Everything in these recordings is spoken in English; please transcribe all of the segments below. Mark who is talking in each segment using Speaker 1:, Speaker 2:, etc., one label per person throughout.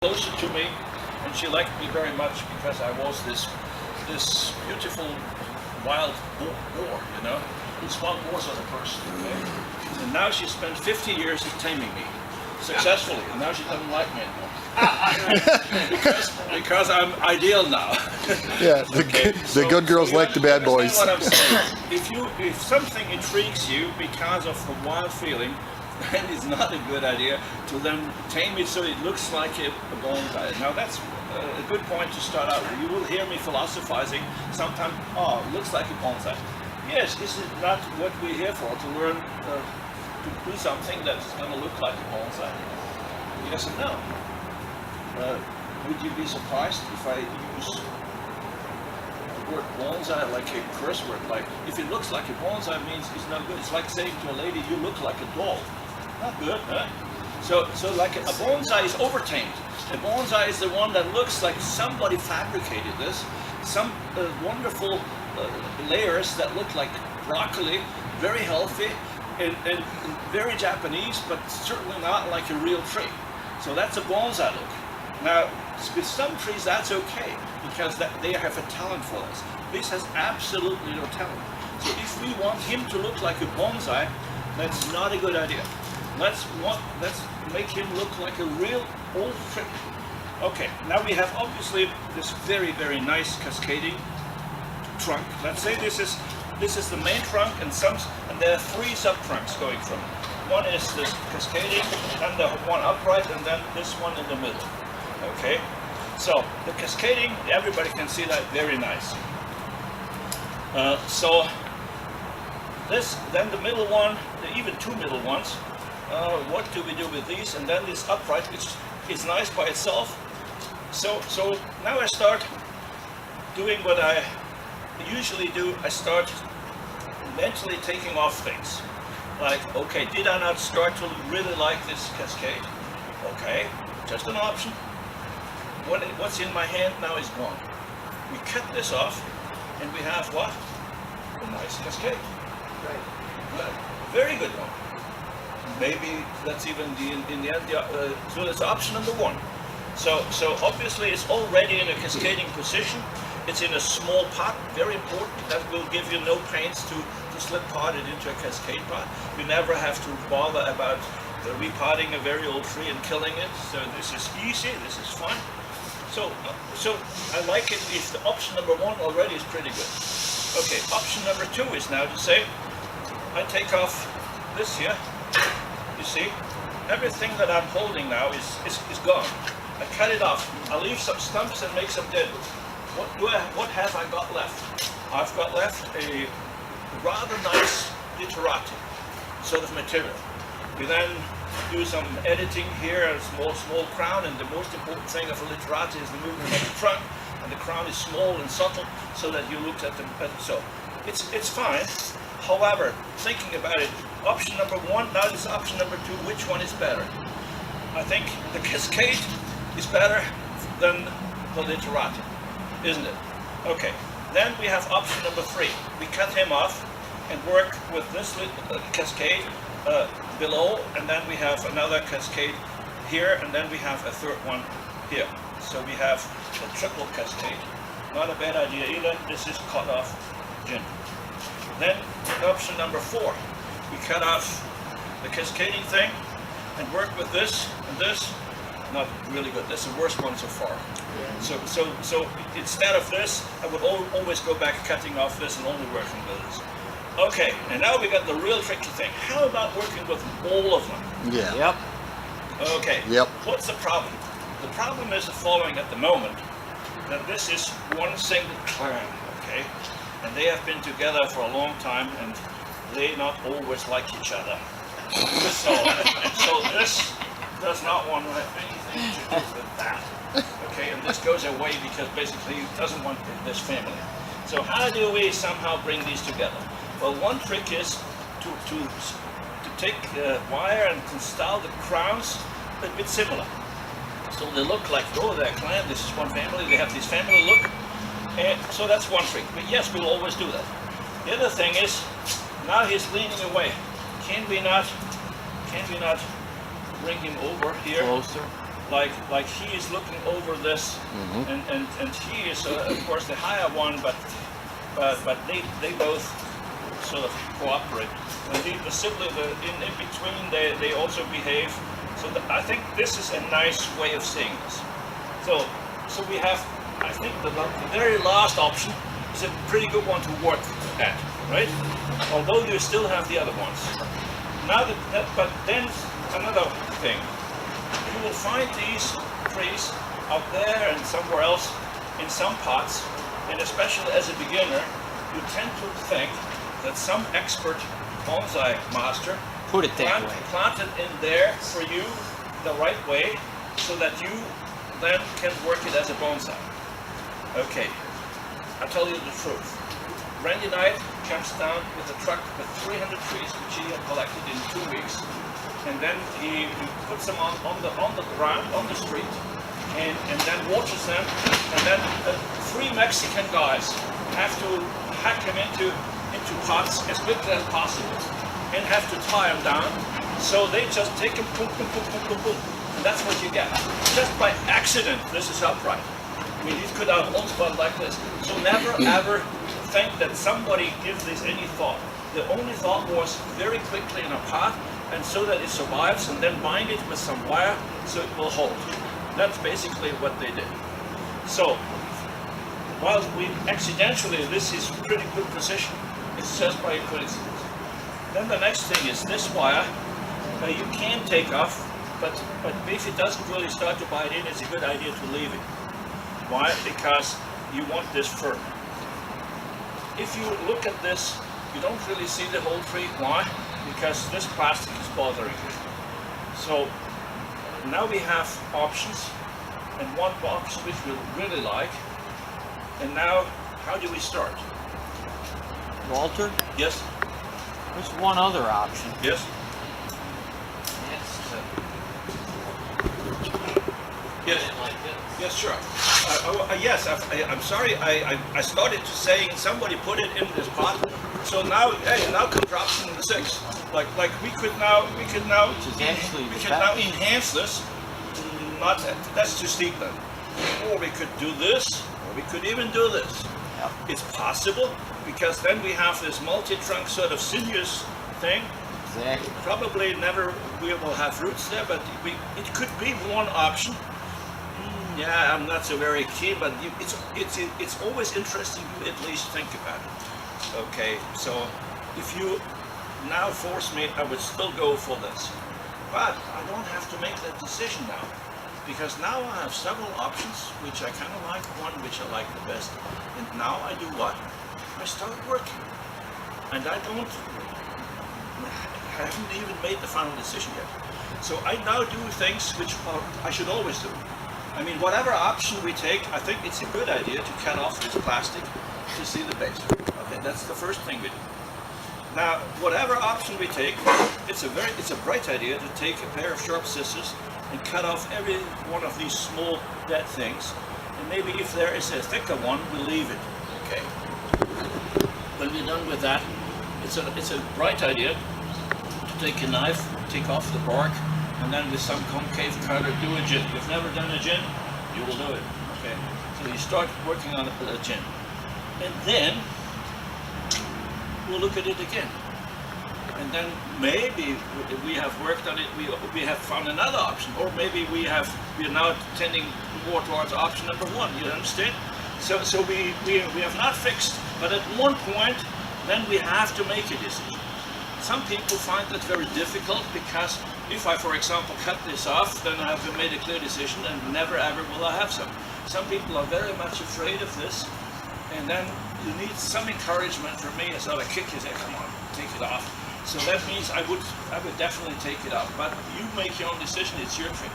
Speaker 1: closer to me, and she liked me very much because I was this beautiful wild boar, you know. It's wild boars are the person, okay? And now she spent 50 years taming me successfully, and now she doesn't like me anymore. because I'm ideal now.
Speaker 2: Yeah, the good girls like the bad boys.
Speaker 1: What I'm saying. If something intrigues you because of the wild feeling, then it's not a good idea to then tame it so it looks like a bonsai. Now that's a good point to start out with. You will hear me philosophizing sometimes, oh, it looks like a bonsai. Yes, this is not what we're here for, to learn to do something that's going to look like a bonsai. Yes and no. Would you be surprised if I use the word bonsai like a curse word? Like, if it looks like a bonsai, it means it's not good. It's like saying to a lady, you look like a doll. Not good, huh? So like a bonsai is overtamed. A bonsai is the one that looks like somebody fabricated this. Some wonderful layers that look like broccoli, very healthy, and very Japanese, but certainly not like a real tree. So that's a bonsai look. Now, with some trees that's okay, because they have a talent for this. This has absolutely no talent. So if we want him to look like a bonsai, that's not a good idea. Let's make him look like a real old tree. Okay, now we have obviously this very, very nice cascading trunk. Let's say this is the main trunk, and there are three sub-trunks going from it. One is this cascading, and the one upright, and then this one in the middle. Okay, so the cascading, everybody can see that, very nice. So this, then the middle one, even two middle ones. What do we do with these? And then this upright, which is nice by itself. So now I start doing what I usually do. I start mentally taking off things. Like, okay, did I not start to really like this cascade? Okay, just an option. What's in my hand now is gone. We cut this off, and we have what? A nice cascade.
Speaker 3: Right.
Speaker 1: Good. Very good one. Maybe that's even in the end. So that's option number one. So obviously it's already in a cascading position. It's in a small pot, very important. That will give you no pains to slip pot it into a cascade pot. You never have to bother about repotting a very old tree and killing it. So this is easy. This is fun. So I like it if the option number one already is pretty good. Okay, option number two is now to say, I take off this here. You see, everything that I'm holding now is gone. I cut it off. I leave some stumps and make some dead wood. What have I got left? I've got left a rather nice literati sort of material. We then do some editing here, a small crown, and the most important thing of a literati is the movement of the trunk, and the crown is small and subtle, so that you look at them. So it's fine. However, thinking about it, option number one, now this is option number two, which one is better? I think the cascade is better than the literati, isn't it? Okay, then we have option number three. We cut him off and work with this cascade below, and then we have another cascade here, and then we have a third one here. So we have a triple cascade. Not a bad idea either. This is cut off gin. Then option number four, we cut off the cascading thing and work with this and this. Not really good. That's the worst one so far. Yeah. So instead of this, I would always go back cutting off this and only working with this. Okay, and now we got the real tricky thing. How about working with all of them?
Speaker 2: Yeah.
Speaker 3: Yep.
Speaker 1: Okay.
Speaker 2: Yep.
Speaker 1: What's the problem? The problem is the following at the moment, that this is one single clan, okay? And they have been together for a long time, and they not always like each other. So this does not want to have anything to do with that. Okay, and this goes away because basically it doesn't want this family. So how do we somehow bring these together? Well, one trick is to take wire and install the crowns a bit similar. So they look like, oh, they're a clan, this is one family, they have this family look. And so that's one trick. But yes, we'll always do that. The other thing is, now he's leaning away. Can we not bring him over here?
Speaker 3: Closer.
Speaker 1: like he is looking over this, and he is of course the higher one, but they both sort of cooperate. And the sibling in between, they also behave. So I think this is a nice way of seeing this. So we have, I think the very last option is a pretty good one to work at, right? Although you still have the other ones. Now but then another thing, you will find these trees out there and somewhere else in some pots, and especially as a beginner, you tend to think that some expert bonsai master
Speaker 3: put it that way,
Speaker 1: planted in there for you the right way, so that you then can work it as a bonsai. Okay, I'll tell you the truth. Randy Knight comes down with a truck with 300 trees which he had collected in 2 weeks, and then he puts them on the ground, on the street, and then waters them, and then 3 Mexican guys have to hack them into pots as quickly as possible, and have to tie them down. So they just take them, boom, boom, boom, boom, boom, boom, and that's what you get. Just by accident, this is upright. I mean, these could have one spot like this. So never ever think that somebody gives this any thought. The only thought was very quickly in a pot, and so that it survives, and then bind it with some wire so it will hold. That's basically what they did. So, while we accidentally, this is pretty good precision, it's just by coincidence. Then the next thing is this wire, you can take off, but if it doesn't really start to bite in, it's a good idea to leave it. Why? Because you want this firm. If you look at this, you don't really see the whole tree. Why? Because this plastic is bothering you. So now we have options, and one option which we really like. And now, how do we start?
Speaker 3: Walter.
Speaker 1: Yes?
Speaker 3: There's one other option.
Speaker 1: Yes? Yes. Yes, sure. Yes, I'm sorry. I started to saying somebody put it in this pot. So now, hey, now comes option number 6. Like we could now enhance this. Not that's too steep then. Or we could do this, or we could even do this.
Speaker 3: Yep.
Speaker 1: It's possible, because then we have this multi-trunk sort of sinuous thing.
Speaker 3: Exactly.
Speaker 1: Probably never we will have roots there, but it could be one option. Yeah, I'm not so very keen, but it's always interesting to at least think about it. Okay, so if you now force me, I would still go for this, but I don't have to make that decision now, because now I have several options which I kind of like, one which I like the best, and now I do what? I start working, and I haven't even made the final decision yet. So I now do things which I should always do. I mean, whatever option we take, I think it's a good idea to cut off this plastic to see the base. Okay, that's the first thing we do. Now, whatever option we take, it's a bright idea to take a pair of sharp scissors and cut off every one of these small dead things. And maybe if there is a thicker one, we'll leave it. Okay. When we're done with that, it's a bright idea to take a knife, take off the bark, and then with some concave cutter do a gin. If you've never done a gin, you will do it. Okay. So you start working on a gin, and then we'll look at it again. And then maybe we have worked on it. We have found another option, or maybe we are now tending more towards option number 1. You understand? So we have not fixed, but at one point, then we have to make a decision. Some people find that very difficult, because if I, for example, cut this off, then I have made a clear decision, and never ever will I have some. Some people are very much afraid of this, and then you need some encouragement from me, as I kick you, say, come on, take it off. So that means I would definitely take it off. But you make your own decision, it's your tree.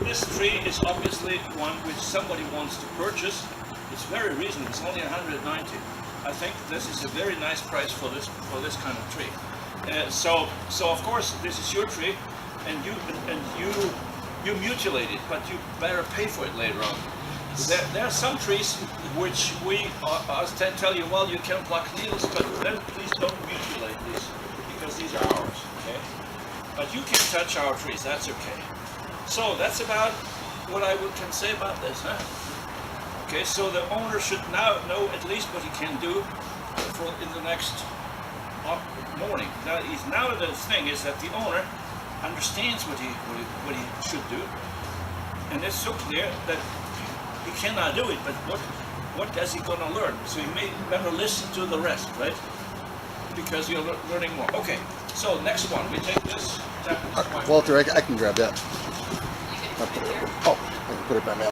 Speaker 1: This tree is obviously one which somebody wants to purchase. It's very reasonable, it's only 190. I think this is a very nice price for this kind of tree. So of course this is your tree, and you mutilate it, but you better pay for it later on. There are some trees which we tell you, well, you can pluck needles, but then please don't mutilate these, because these are ours. Okay, but you can touch our trees. That's okay. So that's about what I can say about this, huh? Okay, so the owner should now know at least what he can do in the next morning. Now the thing is that the owner understands what he should do, and it's so clear that he cannot do it. But what is he gonna learn? So he may better listen to the rest, right? Because you're learning more. Okay, so next one, we take this.
Speaker 2: Walter, I can grab that. Oh, I can put it by now.